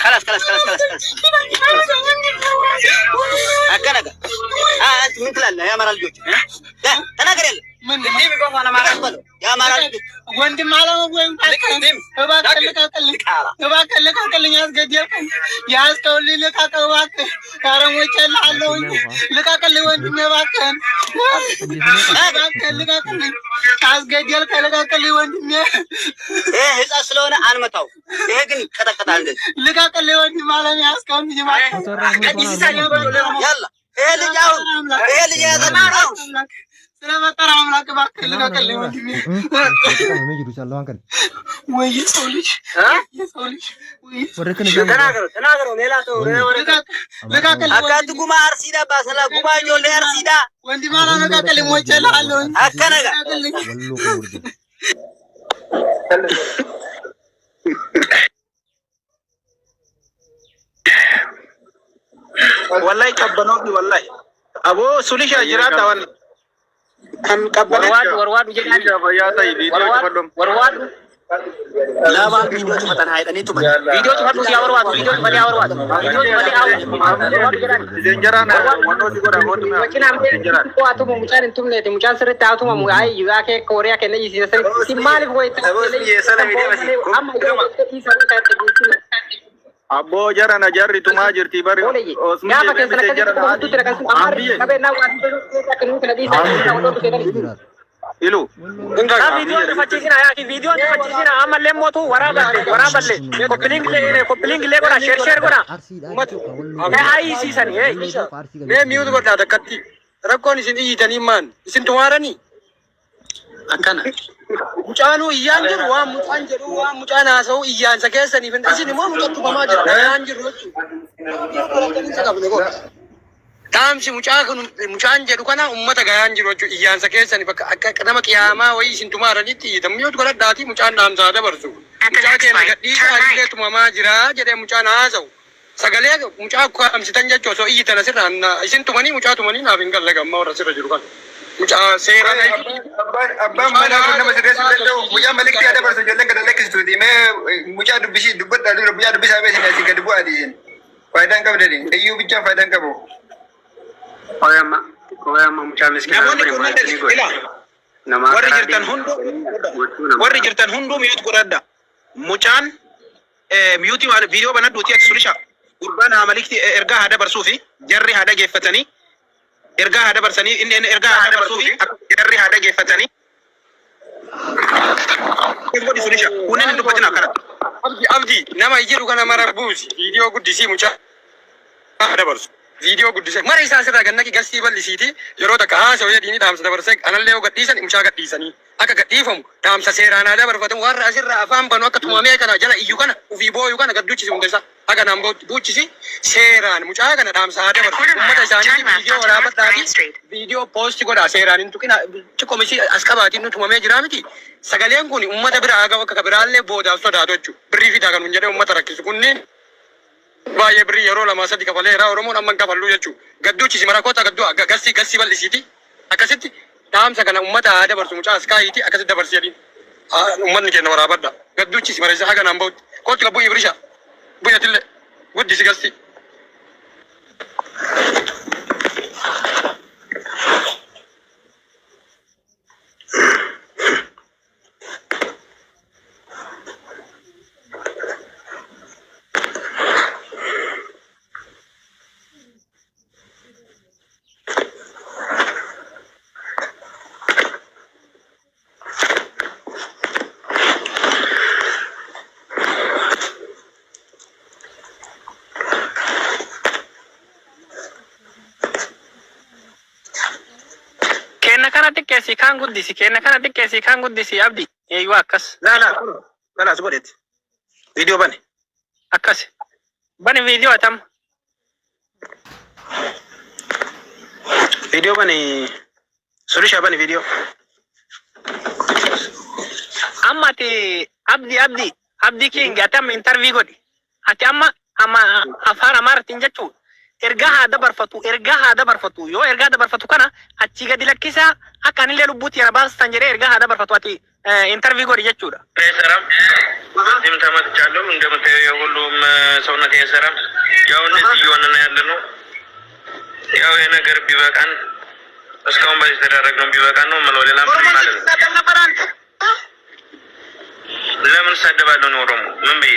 خلاص أكنك من كلنا يا مرال جوج ده تناقر يلا من دي بيقول أنا ما أقبله يا مرال وندي ماله وين هبا كلك ياس جدير ياس تولي لك أكواك كارم ويشل علوي لك أكلي وندي مباكن لك أكلي ياس جدير كلك أكلي وندي إيه هذا أصلنا أنا ما تاو إيه كن كذا عندك لك أكلي وندي ماله ياس كم يجي ما يلا إيه اللي جاو إيه اللي جاو سلام ترى عملك باكل لك أكلي وندي ما يجري شلون كان وين سوليش ها سوليش تناغرو نيلاتو لك أكلي أكاد كومار سيدا باسلا كومار جولير سيدا وندي ماله لك أكلي موجل علون أكنك والله كبنوك والله أبو سوليش أجرات أول كم كبنوك ورواد جلال ورواد لا ما فيديو مثلا هاي أني تومن فيديو تفضل سيا ورواد فيديو تفضل يا ورواد فيديو تفضل زنجرانا ونو سيكون أقول ما زنجران كوا توم مجان توم نيت مجان سر تاو توم مغاي يوا كي كوريا كي نيجي سر سيمالي بوي أبو جرانا جري توما جرتي باري يا فكر سر كذا تو ترى كان أمر كبر نا وان كنو كذا إلو فيديو تفجينا يا أخي فيديو تفجينا عمل لهم موتو ورابلي كوبلينج لي كنا شير كنا ما أي سيسان هي ما ميود كنا دكتي ركون سين إيه تاني مان سين توارني أكنا مجانو إيانجر وام مجانا سو إيان سكيسني فين سين ما مكتوب ما جرى إيانجر تامشي مجان جدو كنا أمتا غيان جرو جو إيان سكيسني بك نما كياما وي سين تومارني تي تميوت كنا داتي مجان نام زاده برسو مجان كنا دي كاري توما جرا جده مجان آزو سغالي مجان كو أمسيتان جاتو سو إيه تنا سيران سين توماني مجان توماني نافين كلا كم ما ورسير جرو كان مجان سيران أبا مالا كنا مسيرة سلطة مجان ملك تي هذا برسو جلنا كده لك استودي ما مجان دبشي دبت دالو مجان دبشي أبي سناسي كدبو أدين فايدان كم دالين أيو بيجان فايدان كبو Koyama mucaan miskiina warri jirtan hundu miyut godhadha mucaan miyuti waan viidiyoo banadhuuti ati sulisha gurbaan amalikti ergaa haa dabarsuu fi jarri haa dhageeffatanii ergaa haa dabarsanii inni ergaa haa dabarsuu fi jarri haa dhageeffatanii godhi sulisha kunneen hin dubbatin akkana abdi nama jiru kana mara buusi viidiyoo guddisii mucaa haa dabarsu فيديو قد سك مرة إنسان سرّا كنا كي قصدي بالليسيتي يروح تكاه سويا ديني دام سدبرسك أنا اللي هو قد ديسن إمشاء قد ديسني أكا قد ديفهم دام سسيرانا ده برفتم وار أسير أفهم بنو أكا تومامي كنا جلا إيو كنا وفي بو إيو كنا قد دوتشي سوندسا أكا نام بو دوتشي سيران مشاء كنا دام سهادة برفتم أمة إنساني فيديو ورابط دادي فيديو بوست كودا سيران إنتو كنا تكو مشي أسكاباتي إنو تومامي جرامتي سجليان كوني أمة برا أجا وكا كبرالله بودا سودا دوتشو بريفي تاكن من جده أمة تركيز كونين baay'ee birii yeroo lama sadi kafaleera oromoon amman kafallu jechuu gadduuchi si marakoota gadduu gassi bal'isiiti akkasitti dhaamsa kana ummata haa dabarsu mucaa askaayiiti akkasitti dabarsi jedhin ummanni keenya waraabadha gadduuchi si marisa haga naan bahutti kootti gabbuu ibrisha buyyatillee guddisi gassi si kan guddisi kenna kana dikkesi kan guddisi abdi eeywa akkas la sugodet video bane akkas bane video atam video bane sulisha bane video ammati abdi kingi atam interview godi ati amma afara martin jechu erga hada barfatu yo erga hada barfatu kana achi gadi lakkisa akani le lubuti ya bas tanjere erga hada barfatu ati interview godi jechu da seram dim tamat chalum እንደምታየው ሁሉም ሰውነት የሰራም ያው እንደዚህ የሆነና ያለነው ያው የነገር ቢበቃን እስካሁን በዚህ ተደረገው ቢበቃን ነው ማለት ሌላ ምን ማለት ነው ለምን ሰደባለሁ ነው ኦሮሞ ምን በይ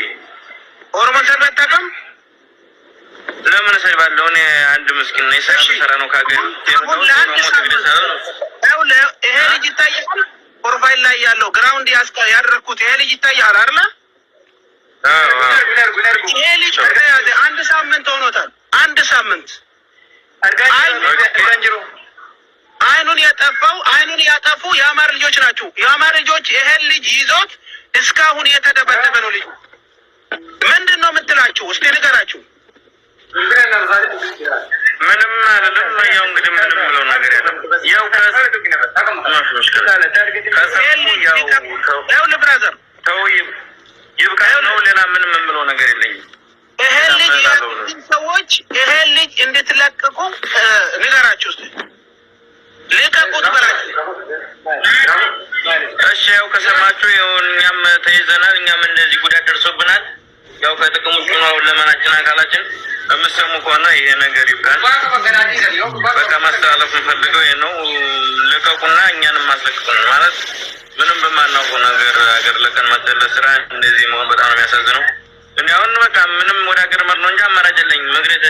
ኦሮሞ ሰደባታከም ለምን ሰደባለሁ እኔ አንድ ምስኪን ነኝ ሰራ ነው ካገኝ ይሄ ልጅ ይታያል ፕሮፋይል ላይ ያለው ግራውንድ ያደረኩት ይሄ ልጅ ይታያል አይደል ይሄ ልጅ አንድ ሳምንት ሆኖታል አንድ ሳምንት አይኑን ያጠፉ የአማር ልጆች ናቸው የአማር ልጆች ይሄ ልጅ ይዞት እስካሁን የተደበደበ ነው ልጅ ምንድነው የምትላችሁ እስቲ ንገራችሁ ምንም አይደለም ያው እንግዲህ ምንም ብለው ነገር የለም ያው ያው ለብራዘር ተውይ ይብቃ ነው ሌላ ምንም ብለው ነገር የለኝም ይሄ ልጅ ሰዎች ይሄ ልጅ እንድትለቀቁ ንገራችሁ እስቲ ለቀቁት በላችሁ እሺ ያው ከሰማችሁ እኛም ተይዘናል እኛም እንደዚህ ጉዳት ደርሶብናል ያው ከጥቅም ውጭ ነው ለማናችን አካላችን በመሰሙ ከሆነ ይሄ ነገር ይብቃል በቃ ማስተላለፍ ፈልገው ይሄ ነው ለቀቁና እኛንም ማስለቀቁን ማለት ምንም በማናውቀው ነገር አገር ለቀን መተለ ስራ እንደዚህ መሆን በጣም ነው የሚያሳዝነው እኔ አሁን በቃ ምንም ወደ አገር መር ነው እንጂ አማራጭ የለኝም መግረድ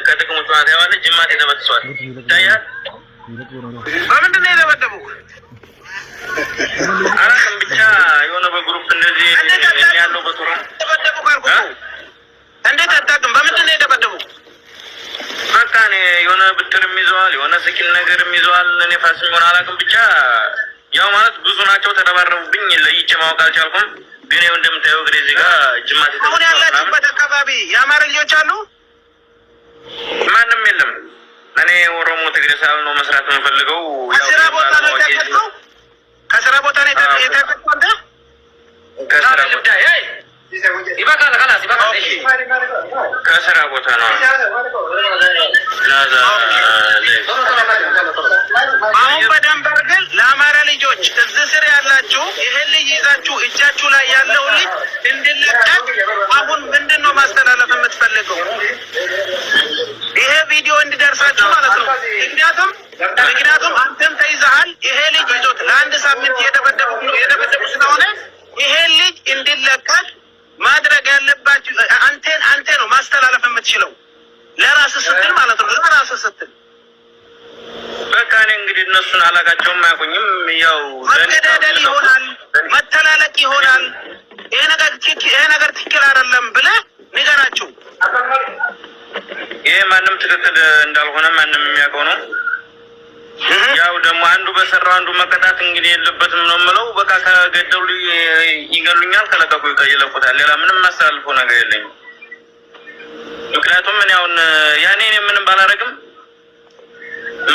ከጥቅም ውጭ ነው ያዋለ ጅማት የተበጥሷል ታያል በምንድን ነው የተበደበው አራም ብቻ የሆነ በግሩፕ እንደዚህ ያለው በቶራ ተበደበው ካልኩ እንዴት አታውቅም በምንድን ነው የተበደበው በቃ እኔ የሆነ ብትርም ይዘዋል የሆነ ስኪል ነገርም ይዘዋል እኔ ፋስም ሆነ አላውቅም ብቻ ያው ማለት ብዙ ናቸው ተደባረቡብኝ ለይቼ ማወቅ አልቻልኩም ግን ይኸው እንደምታየው ግሬ እዚህ ጋር ጅማት የተበደበው አሁን ያላችሁበት አካባቢ የአማራ ልጆች አሉ ማንም የለም እኔ ኦሮሞ ትግሬ ሳይሆን ነው መስራት የምፈልገው ከስራ ቦታ ነው የተከፈተው ከስራ ቦታ ነው የተከፈተው ከስራ ቦታ ይበቃል خلاص ይበቃል እሺ ከስራ ቦታ ነው አሁን በደንብ አድርገን ለአማራ ልጆች እዚህ ስር ያላችሁ ይሄን ልጅ ይዛችሁ እጃችሁ ላይ ያለው ልጅ እንድለቀቅ አሁን ምንድነው ማስተላለፍ የምትፈልገው ይሄ ቪዲዮ እንዲደርሳችሁ ማለት ነው ምክንያቱም አንተም ተይዘሃል ይሄ ልጅ ይዞት ለአንድ ሳምንት የደበደቡ ስለሆነ ይሄ ልጅ እንዲለቀቅ ማድረግ ያለባችሁ አንተ ነው ማስተላለፍ የምትችለው ለራስህ ስትል ማለት ነው ለራስህ ስትል በቃ እኔ እንግዲህ እነሱን አላቃቸውም አያውቁኝም ያው መገዳደል ይሆናል መተላለቅ ይሆናል ይሄ ነገር ትክክል አይደለም ብለህ ንገራቸው ይሄ ማንም ትክክል እንዳልሆነ ማንም የሚያውቀው ነው ያው ደግሞ አንዱ በሰራው አንዱ መቀጣት እንግዲህ የለበትም ነው የምለው በቃ ከገደሉ ይገሉኛል ከለቀቁ ይለቁታል ሌላ ምንም ማስተላልፈው ነገር የለኝም ምክንያቱም ምን ያውን ያኔ እኔ ምንም ባላረግም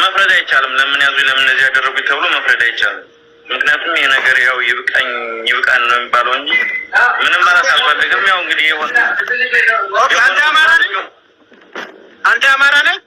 መፍረድ አይቻልም ለምን ያዙ ለምን እንደዚህ ያደረጉት ተብሎ መፍረድ አይቻልም ምክንያቱም ይሄ ነገር ያው ይብቃን ነው የሚባለው እንጂ ምንም ማለት አልፈልግም ያው እንግዲህ ይሆን አንተ አማራ ነህ